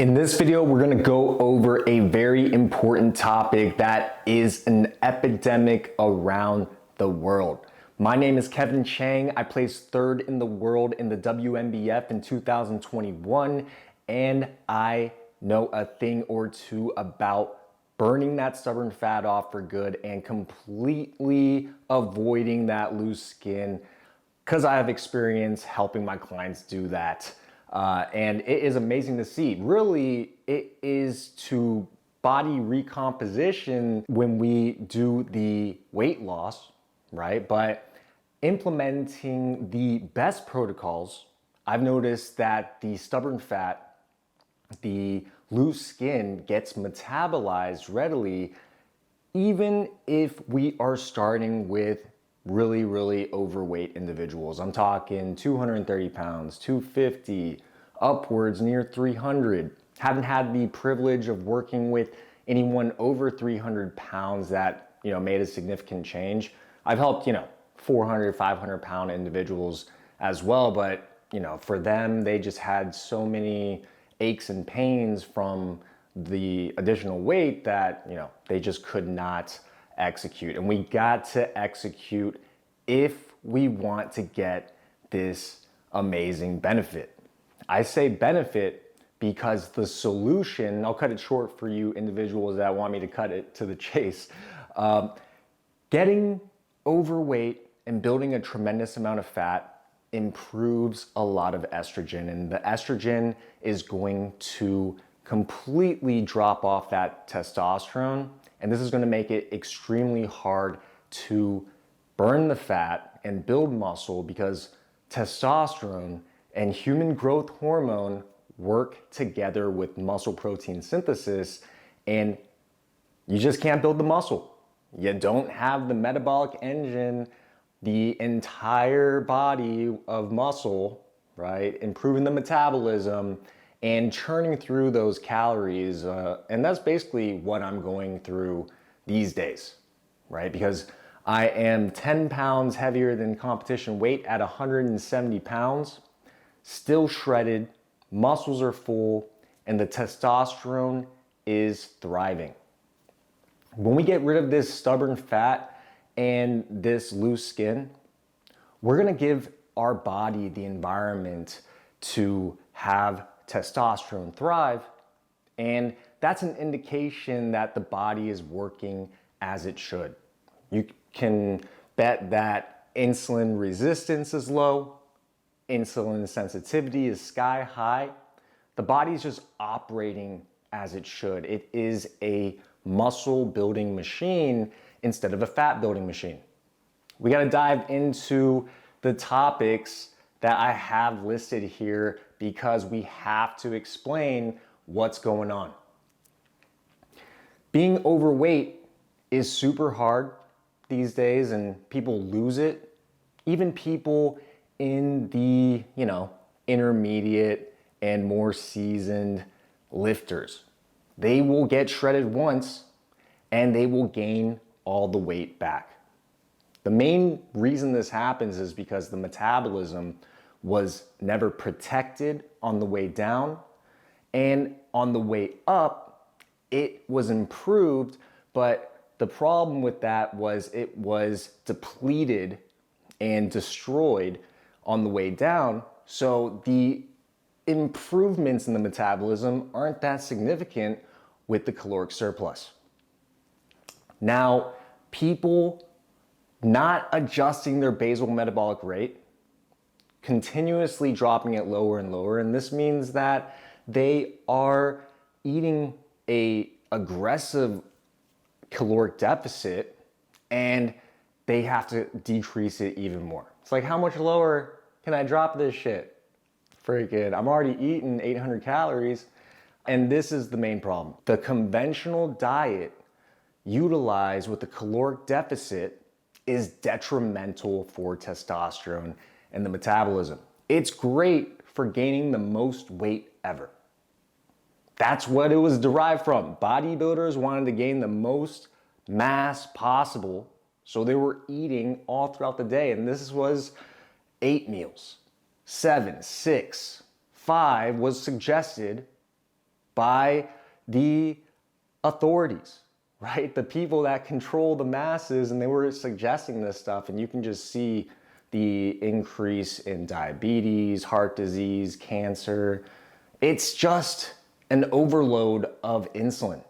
In this video, we're gonna go over a very important topic that is an epidemic around the world. My name is Kevin Chang. I placed third in the world in the WNBF in 2021, and I know a thing or two about burning that stubborn fat off for good and completely avoiding that loose skin, because I have experience helping my clients do that. And it is amazing to see. Really, it is to body recomposition when we do the weight loss, right? But implementing the best protocols, I've noticed that the stubborn fat, the loose skin gets metabolized readily, even if we are starting with really overweight individuals. I'm talking 230 pounds, 250, upwards near 300. Haven't had the privilege of working with anyone over 300 pounds that, made a significant change. I've helped, 400, 500 pound individuals as well, but, for them, they just had so many aches and pains from the additional weight that, they just could not execute. And we got to execute if we want to get this amazing benefit. I say benefit because the solution, I'll cut it short for you individuals that want me to cut it to the chase. Getting overweight and building a tremendous amount of fat improves a lot of estrogen, and the estrogen is going to completely drop off that testosterone. And this is going to make it extremely hard to burn the fat and build muscle, because testosterone and human growth hormone work together with muscle protein synthesis, and you just can't build the muscle. You don't have the metabolic engine, the entire body of muscle, right? Improving the metabolism and churning through those calories. And that's basically what I'm going through these days, right? Because I am 10 pounds heavier than competition weight at 170 pounds, still shredded, muscles are full, and the testosterone is thriving. When we get rid of this stubborn fat and this loose skin, we're gonna give our body the environment to have testosterone thrive, and that's an indication that the body is working as it should. You can bet that insulin resistance is low, insulin sensitivity is sky high. The body's just operating as it should. It is a muscle building machine instead of a fat building machine. We gotta dive into the topics that I have listed here because we have to explain what's going on. Being overweight is super hard these days, and people lose it. Even people in the, intermediate and more seasoned lifters, they will get shredded once and they will gain all the weight back. The main reason this happens is because the metabolism was never protected on the way down, and on the way up, it was improved, but the problem with that was it was depleted and destroyed on the way down. So the improvements in the metabolism aren't that significant with the caloric surplus. Now, people not adjusting their basal metabolic rate, continuously dropping it lower and lower, and this means that they are eating a aggressive caloric deficit and they have to decrease it even more. It's like, how much lower can I drop this shit? Freaking, I'm already eating 800 calories. And this is the main problem. The conventional diet utilized with the caloric deficit is detrimental for testosterone and the metabolism. It's great for gaining the most weight ever. That's what it was derived from. Bodybuilders wanted to gain the most mass possible, so they were eating all throughout the day. And this was 8 meals, 7, 6, 5 was suggested by the authorities, right? The people that control the masses, and they were suggesting this stuff, and you can just see the increase in diabetes, heart disease, cancer. It's just an overload of insulin.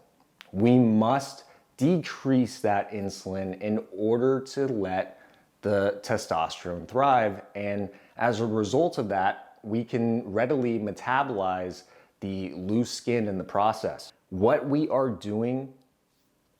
We must decrease that insulin in order to let the testosterone thrive. And as a result of that, we can readily metabolize the loose skin in the process. What we are doing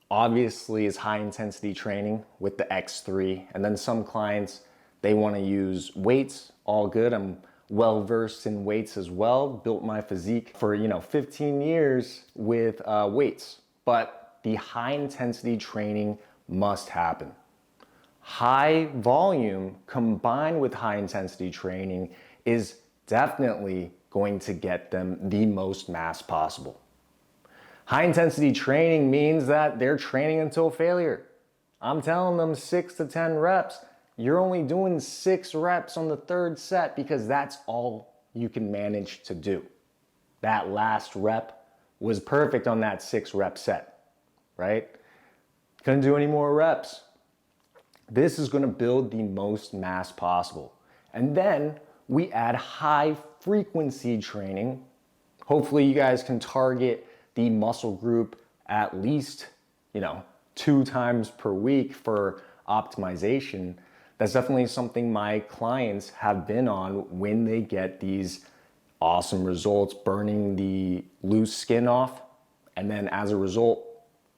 obviously is high intensity training with the X3. And then some clients, they want to use weights. All good. I'm well versed in weights as well. Built my physique for 15 years with weights. But the high intensity training must happen. High volume combined with high intensity training is definitely going to get them the most mass possible. High intensity training means that they're training until failure. I'm telling them 6 to 10 reps. You're only doing 6 reps on the 3rd set because that's all you can manage to do. That last rep was perfect on that 6 rep set, right? Couldn't do any more reps. This is going to build the most mass possible. And then we add high frequency training. Hopefully you guys can target the muscle group at least, 2 times per week for optimization. That's definitely something my clients have been on when they get these awesome results, burning the loose skin off, and then as a result,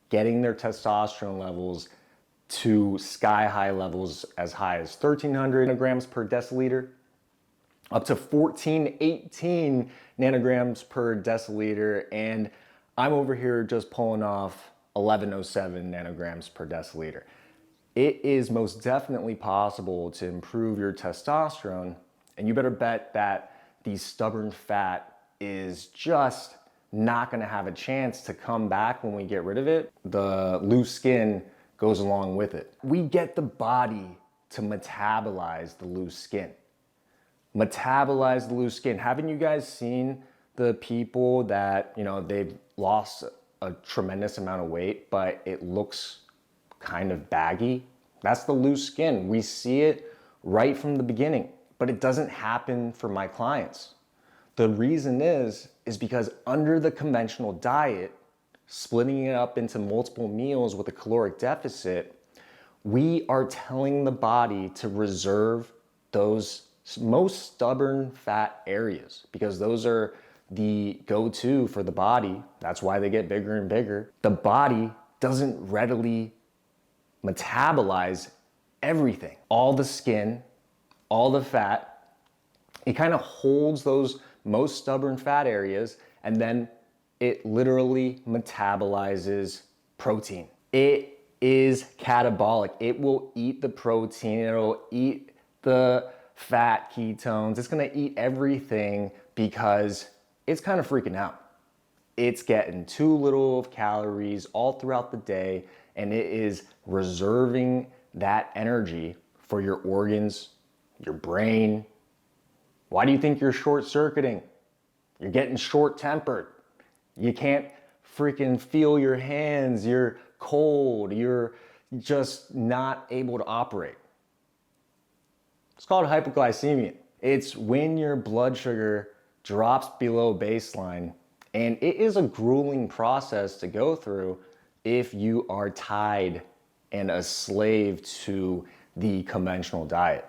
getting their testosterone levels to sky high levels as high as 1,300 nanograms per deciliter, up to 18 nanograms per deciliter, and I'm over here just pulling off 1107 nanograms per deciliter. It is most definitely possible to improve your testosterone, and you better bet that the stubborn fat is just not gonna have a chance to come back when we get rid of it. The loose skin goes along with it. We get the body to metabolize the loose skin. Metabolize the loose skin. Haven't you guys seen the people that, they've lost a tremendous amount of weight, but it looks kind of baggy? That's the loose skin. We see it right from the beginning, but it doesn't happen for my clients. The reason is because under the conventional diet, splitting it up into multiple meals with a caloric deficit, we are telling the body to reserve those most stubborn fat areas because those are the go-to for the body. That's why they get bigger and bigger. The body doesn't readily metabolize everything. All the skin, all the fat, it kind of holds those most stubborn fat areas, and then it literally metabolizes protein. It is catabolic. It will eat the protein, it'll eat the fat ketones, it's gonna eat everything because it's kind of freaking out. It's getting too little of calories all throughout the day, and it is reserving that energy for your organs, your brain. Why do you think you're short-circuiting? You're getting short-tempered. You can't freaking feel your hands, you're cold, you're just not able to operate. It's called hypoglycemia. It's when your blood sugar drops below baseline, and it is a grueling process to go through if you are tied and a slave to the conventional diet.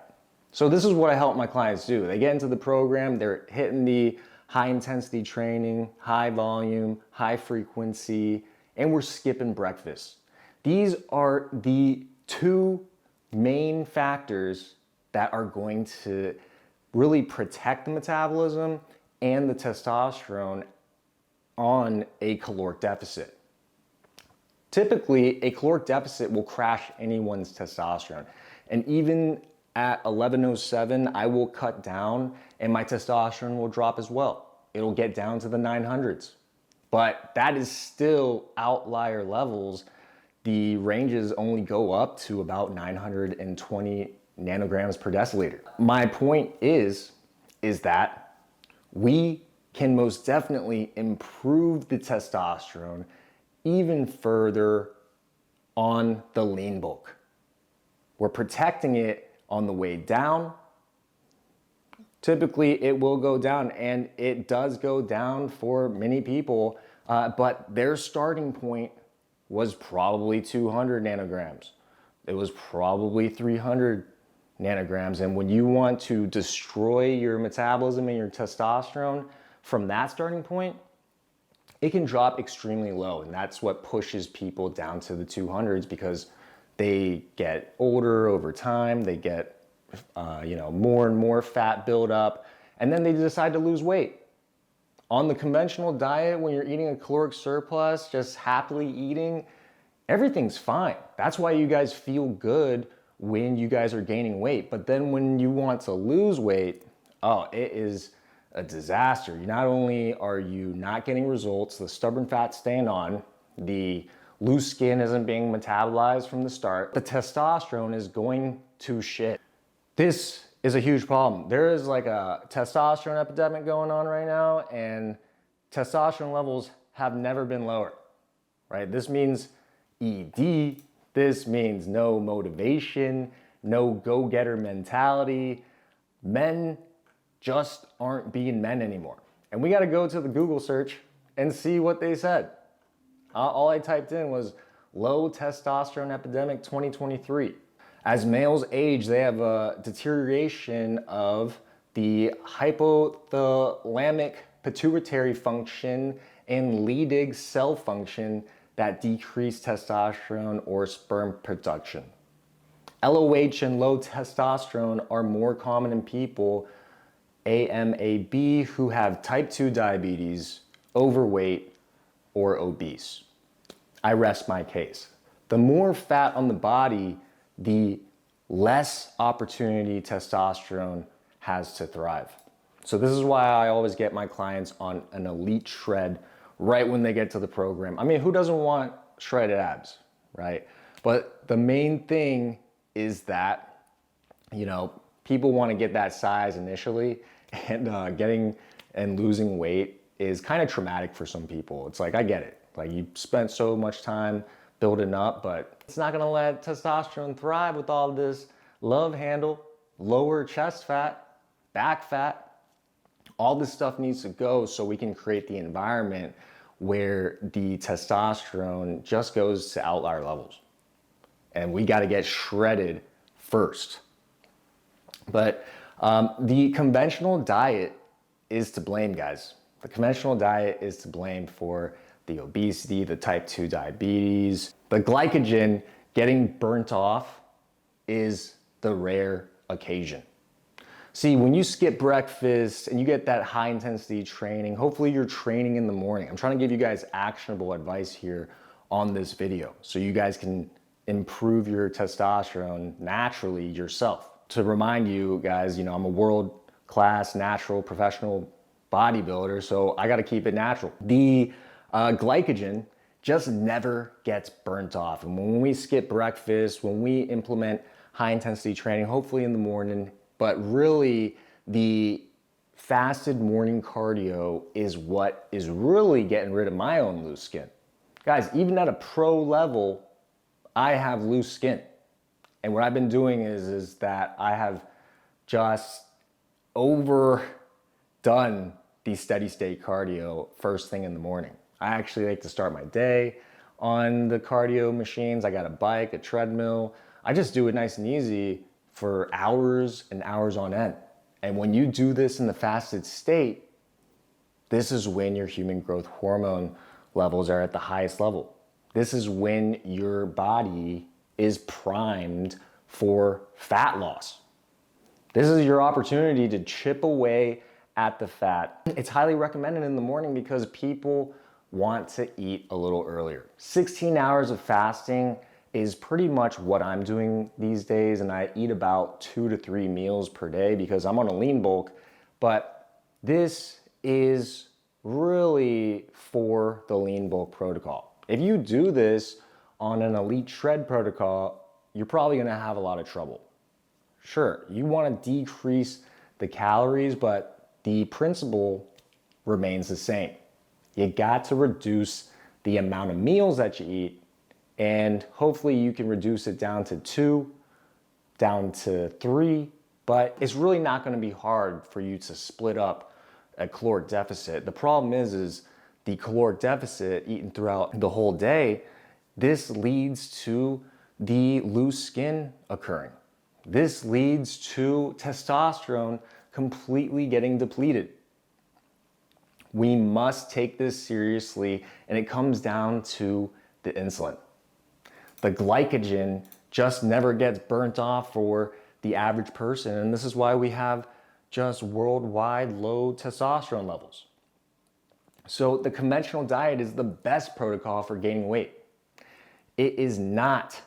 So this is what I help my clients do. They get into the program, they're hitting the high intensity training, high volume, high frequency, and we're skipping breakfast. These are the 2 main factors that are going to really protect the metabolism and the testosterone on a caloric deficit. Typically, a caloric deficit will crash anyone's testosterone. And even at 1107, I will cut down and my testosterone will drop as well. It'll get down to the 900s. But that is still outlier levels. The ranges only go up to about 920 nanograms per deciliter. My point is that we can most definitely improve the testosterone even further on the lean bulk. We're protecting it on the way down. Typically it will go down, and it does go down for many people, but their starting point was probably 200 nanograms. It was probably 300 nanograms. And when you want to destroy your metabolism and your testosterone from that starting point, it can drop extremely low. And that's what pushes people down to the 200s, because they get older over time, they get more and more fat buildup, and then they decide to lose weight. On the conventional diet, when you're eating a caloric surplus, just happily eating, everything's fine. That's why you guys feel good when you guys are gaining weight. But then when you want to lose weight, oh, it is a disaster. Not only are you not getting results, the stubborn fat's staying on, the loose skin isn't being metabolized from the start, the testosterone is going to shit. This is a huge problem. There is like a testosterone epidemic going on right now, and testosterone levels have never been lower, right? This means ED, this means no motivation, no go-getter mentality. Men just aren't being men anymore. And we gotta go to the Google search and see what they said. All I typed in was low testosterone epidemic 2023. As males age, they have a deterioration of the hypothalamic pituitary function and Leydig cell function that decrease testosterone or sperm production. LOH and low testosterone are more common in people AMAB who have type 2 diabetes, overweight, or obese. I rest my case. The more fat on the body, the less opportunity testosterone has to thrive. So this is why I always get my clients on an elite shred right when they get to the program. I mean, who doesn't want shredded abs, right? But the main thing is that, people want to get that size initially, and getting and losing weight is kind of traumatic for some people. It's like, I get it. Like, you spent so much time building up, but it's not gonna let testosterone thrive with all this love handle, lower chest fat, back fat. All this stuff needs to go so we can create the environment where the testosterone just goes to outlier levels. And we gotta get shredded first. But the conventional diet is to blame, guys. The conventional diet is to blame for the obesity, the type 2 diabetes. The glycogen getting burnt off is the rare occasion. See, when you skip breakfast and you get that high intensity training, hopefully you're training in the morning. I'm trying to give you guys actionable advice here on this video so you guys can improve your testosterone naturally yourself. To remind you guys, I'm a world-class natural professional bodybuilder, so I gotta keep it natural. The glycogen just never gets burnt off. And when we skip breakfast, when we implement high intensity training, hopefully in the morning, but really the fasted morning cardio is what is really getting rid of my own loose skin. Guys, even at a pro level, I have loose skin. And what I've been doing is that I have just overdone the steady state cardio first thing in the morning. I actually like to start my day on the cardio machines. I got a bike, a treadmill. I just do it nice and easy for hours and hours on end. And when you do this in the fasted state, this is when your human growth hormone levels are at the highest level. This is when your body is primed for fat loss. This is your opportunity to chip away at the fat. It's highly recommended in the morning because people want to eat a little earlier. 16 hours of fasting is pretty much what I'm doing these days, and I eat about 2 to 3 meals per day because I'm on a lean bulk, but this is really for the lean bulk protocol. If you do this on an elite shred protocol, you're probably gonna have a lot of trouble. Sure, you wanna decrease the calories, but the principle remains the same. You got to reduce the amount of meals that you eat, and hopefully you can reduce it down to 2, down to 3, but it's really not going to be hard for you to split up a caloric deficit. The problem is the caloric deficit eaten throughout the whole day, this leads to the loose skin occurring. This leads to testosterone completely getting depleted. We must take this seriously, and it comes down to the insulin. The glycogen just never gets burnt off for the average person, and this is why we have just worldwide low testosterone levels. So the conventional diet is the best protocol for gaining weight. It is not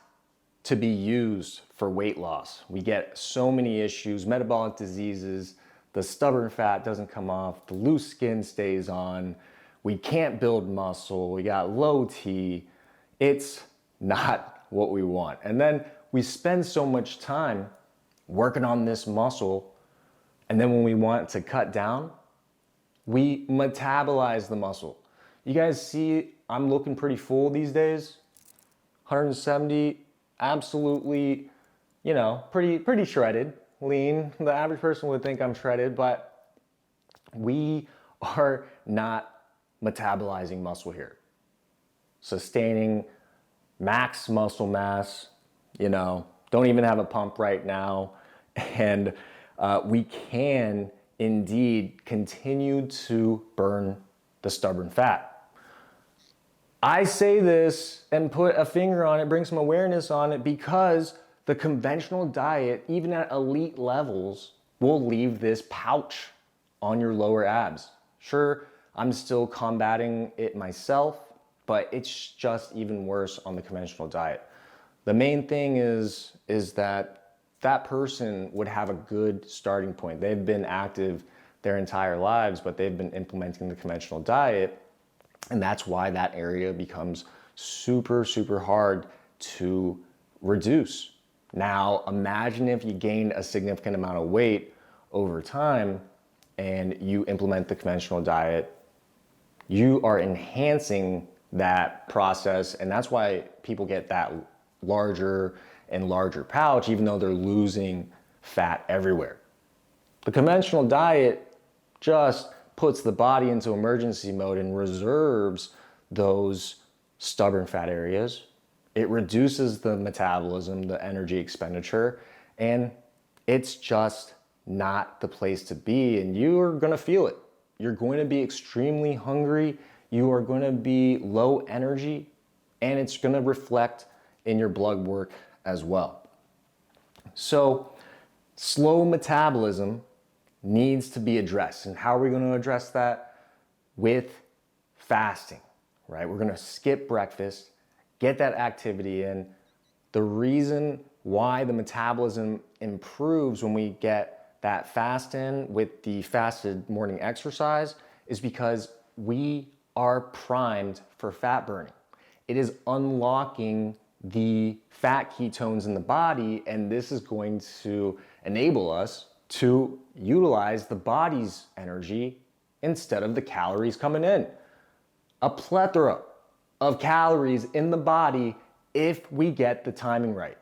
to be used for weight loss. We get so many issues, metabolic diseases, the stubborn fat doesn't come off, the loose skin stays on, we can't build muscle, we got low T. It's not what we want. And then we spend so much time working on this muscle, and then when we want to cut down, we metabolize the muscle. You guys see I'm looking pretty full these days. 170, absolutely, pretty shredded, lean. The average person would think I'm shredded, but we are not metabolizing muscle here. Sustaining max muscle mass, don't even have a pump right now. And we can indeed continue to burn the stubborn fat. I say this and put a finger on it, bring some awareness on it, because the conventional diet, even at elite levels, will leave this pouch on your lower abs. Sure, I'm still combating it myself, but it's just even worse on the conventional diet. The main thing is that person would have a good starting point. They've been active their entire lives, but they've been implementing the conventional diet, and that's why that area becomes super, super hard to reduce. Now, imagine if you gained a significant amount of weight over time and you implement the conventional diet, you are enhancing that process, and that's why people get that larger and larger pouch, even though they're losing fat everywhere. The conventional diet just puts the body into emergency mode and reserves those stubborn fat areas. It reduces the metabolism, the energy expenditure, and it's just not the place to be, and you are gonna feel it. You're going to be extremely hungry, you are gonna be low energy, and it's gonna reflect in your blood work as well. So slow metabolism needs to be addressed. And how are we going to address that? With fasting, right? We're going to skip breakfast, get that activity in. The reason why the metabolism improves when we get that fast in with the fasted morning exercise is because we are primed for fat burning. It is unlocking the fat ketones in the body, and this is going to enable us to utilize the body's energy instead of the calories coming in. A plethora of calories in the body if we get the timing right.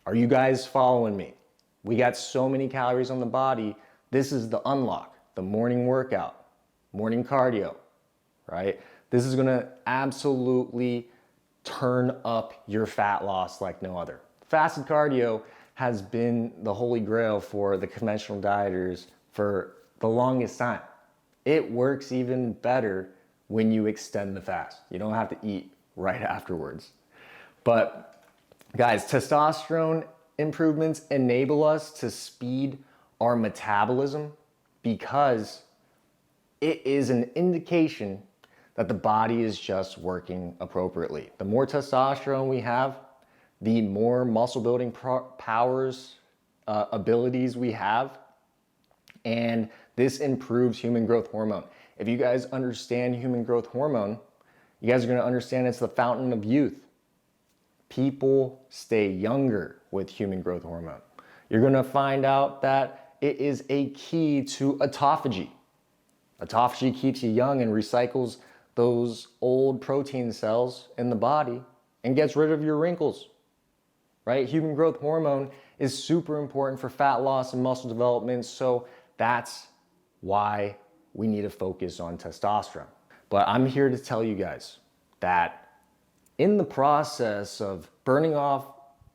Are you guys following me? We got so many calories on the body. This is the unlock, the morning workout, morning cardio, right? This is gonna absolutely turn up your fat loss like no other. Fasted cardio has been the holy grail for the conventional dieters for the longest time. It works even better when you extend the fast. You don't have to eat right afterwards. But guys, testosterone improvements enable us to speed our metabolism because it is an indication that the body is just working appropriately. The more testosterone we have, the more muscle building powers, abilities we have, and this improves human growth hormone. If you guys understand human growth hormone, you guys are gonna understand it's the fountain of youth. People stay younger with human growth hormone. You're gonna find out that it is a key to autophagy. Autophagy keeps you young and recycles those old protein cells in the body and gets rid of your wrinkles, right? Human growth hormone is super important for fat loss and muscle development, so that's why we need to focus on testosterone. But I'm here to tell you guys that in the process of burning off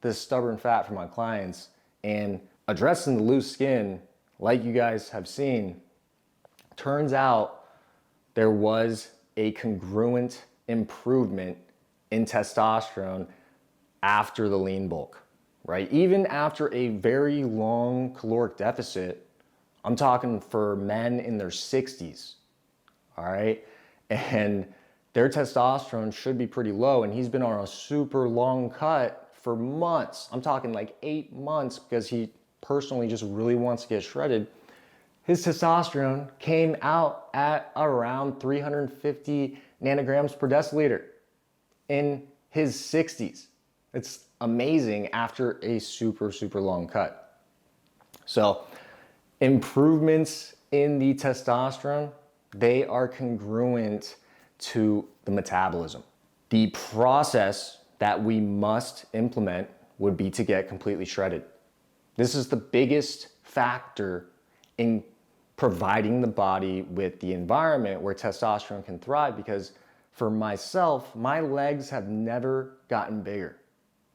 this stubborn fat for my clients and addressing the loose skin, like you guys have seen, turns out there was a congruent improvement in testosterone after the lean bulk, right? Even after a very long caloric deficit, I'm talking for men in their 60s, all right? And their testosterone should be pretty low, and he's been on a super long cut for months. I'm talking like 8 months because he personally just really wants to get shredded. His testosterone came out at around 350 nanograms per deciliter in his 60s. It's amazing after a super, super long cut. So improvements in the testosterone, they are congruent to the metabolism. The process that we must implement would be to get completely shredded. This is the biggest factor in providing the body with the environment where testosterone can thrive, because for myself, my legs have never gotten bigger,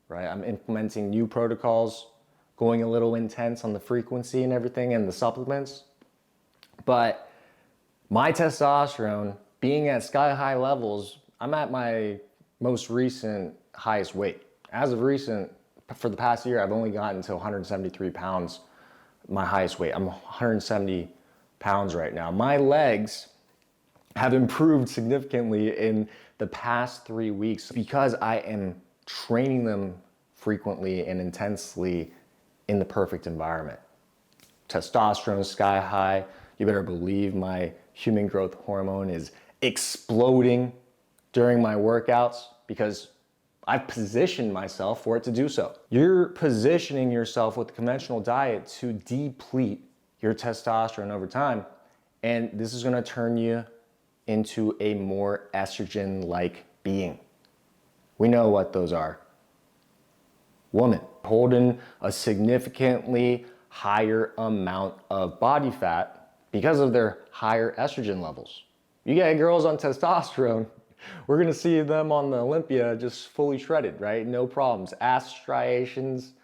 right? I'm implementing new protocols, going a little intense on the frequency and everything and the supplements, but my testosterone being at sky high levels, I'm at my most recent highest weight. As of recent, for the past year, I've only gotten to 173 pounds, my highest weight. I'm 170 pounds right now. My legs have improved significantly in the past 3 weeks because I am training them frequently and intensely in the perfect environment. Testosterone sky high. You better believe my human growth hormone is exploding during my workouts because I've positioned myself for it to do so. You're positioning yourself with the conventional diet to deplete your testosterone over time, and this is gonna turn you into a more estrogen-like being. We know what those are. Woman holding a significantly higher amount of body fat because of their higher estrogen levels. You get girls on testosterone, we're gonna see them on the Olympia just fully shredded, right? No problems. Ass striations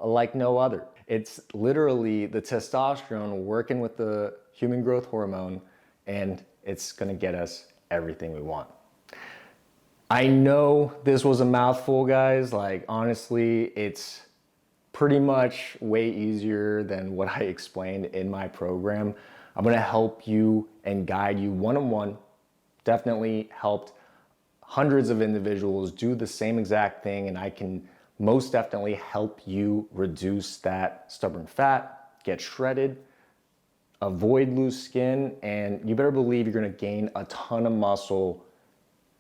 like no other. It's literally the testosterone working with the human growth hormone, and it's gonna get us everything we want. I know this was a mouthful, guys. Like, honestly, it's pretty much way easier than what I explained in my program. I'm gonna help you and guide you one-on-one. Definitely helped hundreds of individuals do the same exact thing, and I can most definitely help you reduce that stubborn fat, get shredded, avoid loose skin, and you better believe you're gonna gain a ton of muscle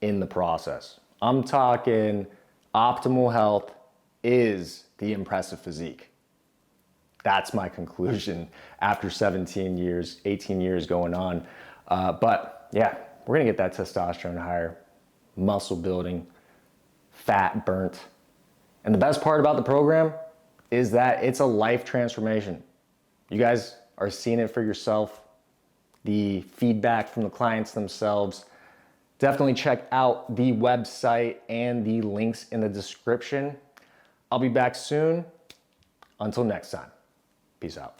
in the process. I'm talking optimal health is the impressive physique. That's my conclusion after 17 years, 18 years going on. But yeah, we're gonna get that testosterone higher, muscle building, fat burnt. And the best part about the program is that it's a life transformation. You guys are seeing it for yourself. The feedback from the clients themselves. Definitely check out the website and the links in the description. I'll be back soon. Until next time, peace out.